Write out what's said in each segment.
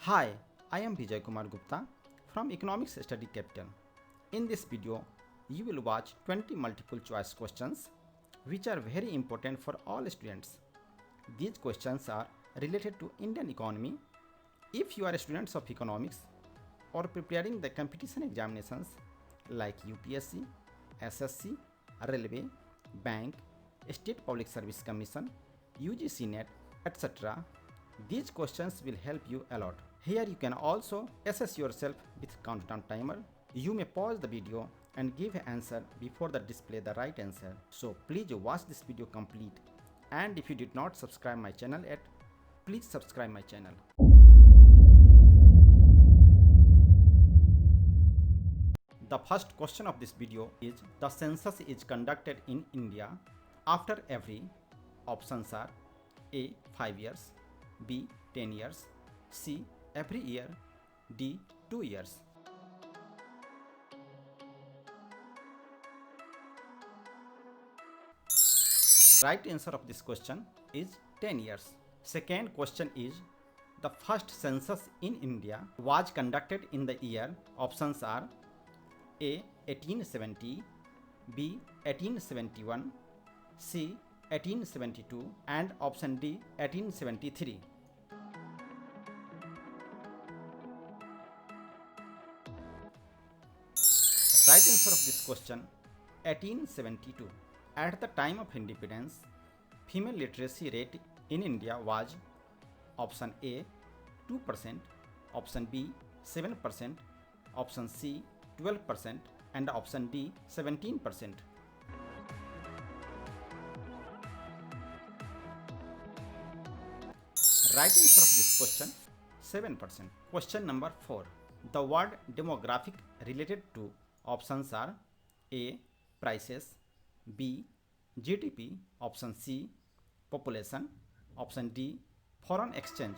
Hi, I am Vijay Kumar Gupta from Economics Study Capital. In this video, you will watch 20 multiple choice questions which are very important for all students. These questions are related to Indian economy. If you are students of economics or preparing the competition examinations like UPSC, SSC, Railway, Bank, State Public Service Commission, UGC NET, etc., these questions will help you a lot. Here you can also assess yourself with countdown timer. You may pause the video and give an answer before the display the right answer. So please watch this video complete, and if you did not subscribe my channel yet, please subscribe my channel. The first question of this video is: the census is conducted in India after every. Options are A. 5 years, B. 10 years, C. every year, D. 2 years. Right answer of this question is 10 years. Second question is: the first census in India was conducted in the year. Options are A. 1870, B. 1871, C. 1872, and option D. 1873. Right answer of this question 1872. At the time of independence, female literacy rate in India was option A 2%, option B 7%, option C 12%, and option D 17%. Right answer of this question 7%. Question number 4. The word demographic related to. Options are A. prices, B. GDP, option C. population, option D. foreign exchange.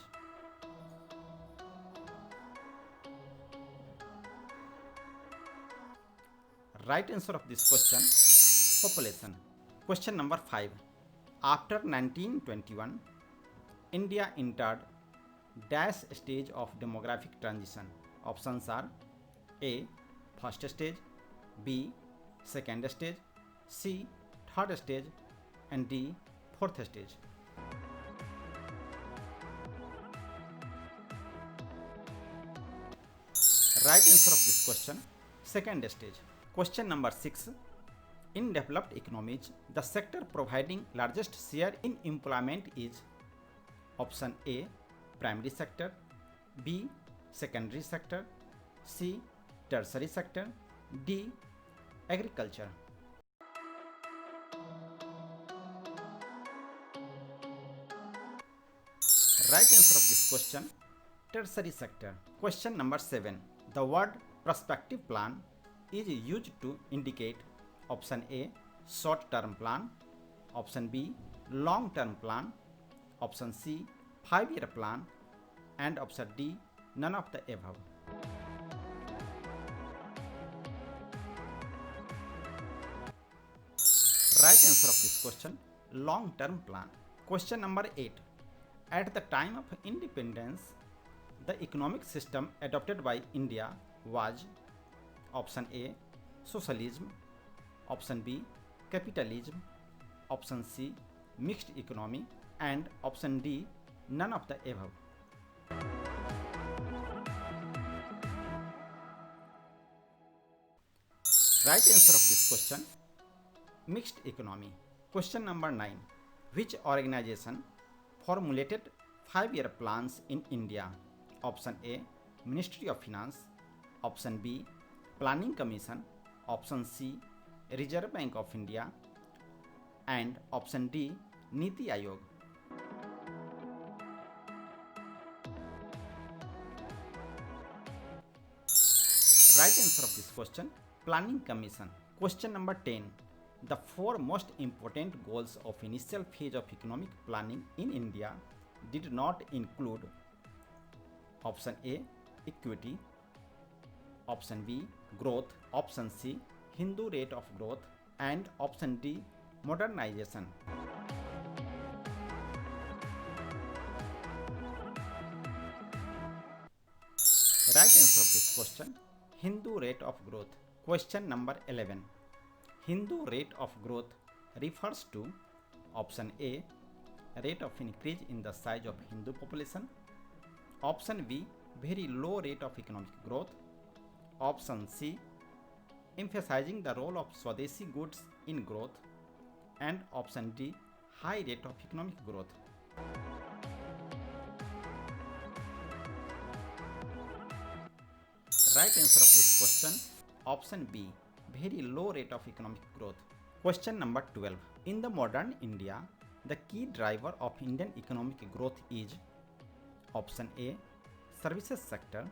Right answer of this question population. Question number 5. After 1921, India entered dash stage of demographic transition. Options are A. first stage, B. second stage, C. third stage, and D. fourth stage. Right answer of this question second stage. Question number 6. In developed economies, the sector providing largest share in employment is option A. primary sector, B. secondary sector, C. tertiary sector, D. agriculture. Right answer of this question tertiary sector. Question number 7. The word prospective plan is used to indicate option A. short term plan, option B. long term plan, option C. 5-year plan, and option D. none of the above. Right answer of this question long term plan. Question number 8. At the time of independence, the economic system adopted by India was option A. socialism, option B. capitalism, option C. mixed economy, and option D. none of the above. Right answer of this question mixed economy. Question number 9. Which organization formulated 5-year plans in India? Option A. Ministry of Finance, option B. Planning Commission, option C. Reserve Bank of India, and option D. Niti Aayog. Right answer of this question Planning Commission. Question number 10. The 4 most important goals of initial phase of economic planning in India did not include option A. equity, option B. growth, option C. Hindu rate of growth, and option D. modernization. Right answer of this question, Hindu rate of growth. Question number 11. Hindu rate of growth refers to option A, rate of increase in the size of Hindu population, option B, very low rate of economic growth, option C, emphasizing the role of Swadeshi goods in growth, and option D, high rate of economic growth. Right answer of this question, option B, very low rate of economic growth. Question number 12. In the modern India, the key driver of Indian economic growth is option A, services sector,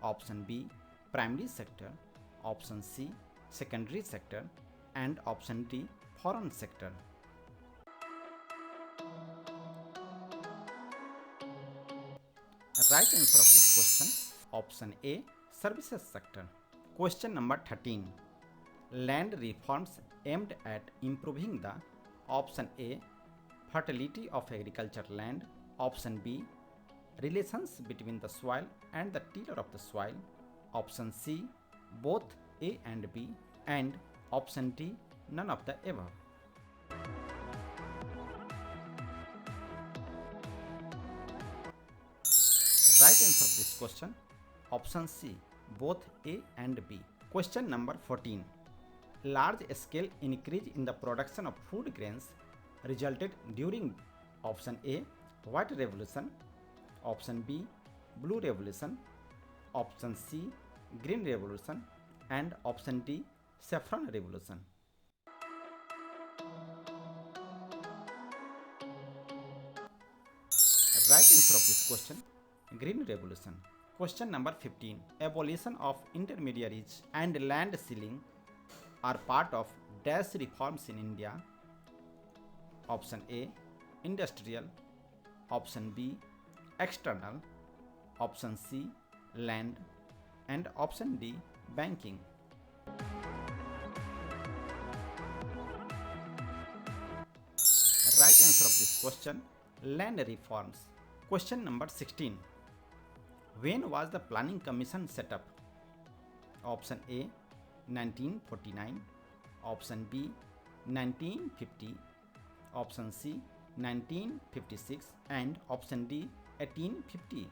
option B, primary sector, option C, secondary sector, and option D, foreign sector. Right answer of this question, option A, services sector. Question number 13. Land reforms aimed at improving the option A, fertility of agriculture land, option B, relations between the soil and the tiller of the soil, option C, both A and B, and option D, none of the above. Right answer of this question, option C, both A and B. Question number 14. Large scale increase in the production of food grains resulted during option A, white revolution, option B, blue revolution, option C, green revolution, and option D, saffron revolution. Right answer of this question, green revolution. Question number 15. Abolition of intermediaries and land ceiling are part of dash reforms in India. Option A, industrial, option B, external, option C, land, and option D, banking. Right answer of this question, land reforms. Question number 16. When was the Planning Commission set up? Option A, 1949, option B, 1950, option C, 1956, and option D, 1850.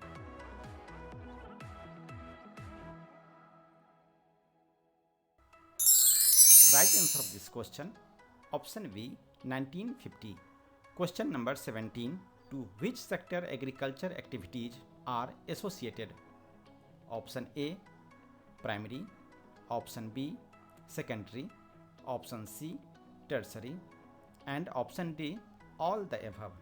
Right answer of this question, option B, 1950. Question number 17. To which sector agriculture activities are associated? Option A, primary, option B, secondary, option C, tertiary, and option D, all the above.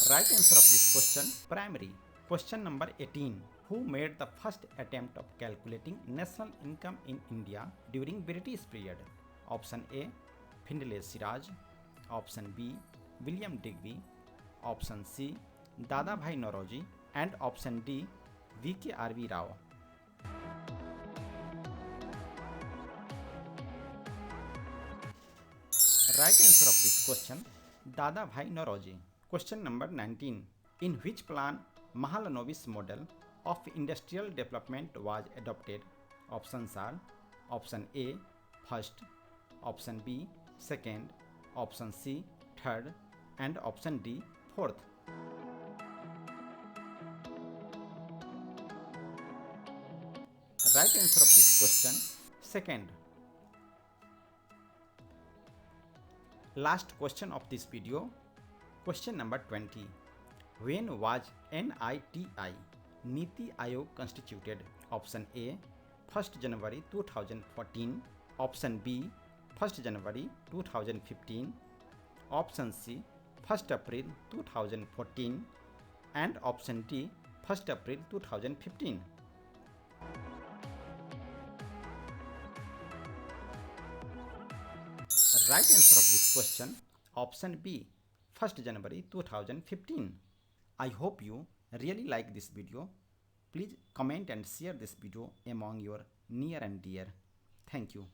Right answer of this question, primary. Question number 18. Who made the first attempt of calculating national income in India during British period? Option A, Findlay Siraj, option B, William Digby, option C, Dadabhai Naoroji, and option D, V.K.R.V. Rao. Right answer of this question, Dadabhai Naoroji. Question number 19. In which plan Mahalanobis model of industrial development was adopted? Options are option A, first, option B, second, option C, third, and option D, fourth. Right answer of this question, second. Last question of this video, question number 20. When was NITI, Niti Aayog, constituted? Option A, 1st January 2014, option B, 1st January 2015, option C, 1st April 2014, and option D, 1st April 2015. Right answer of this question, option B, 1st January 2015. I hope you really like this video. Please comment and share this video among your near and dear. Thank you.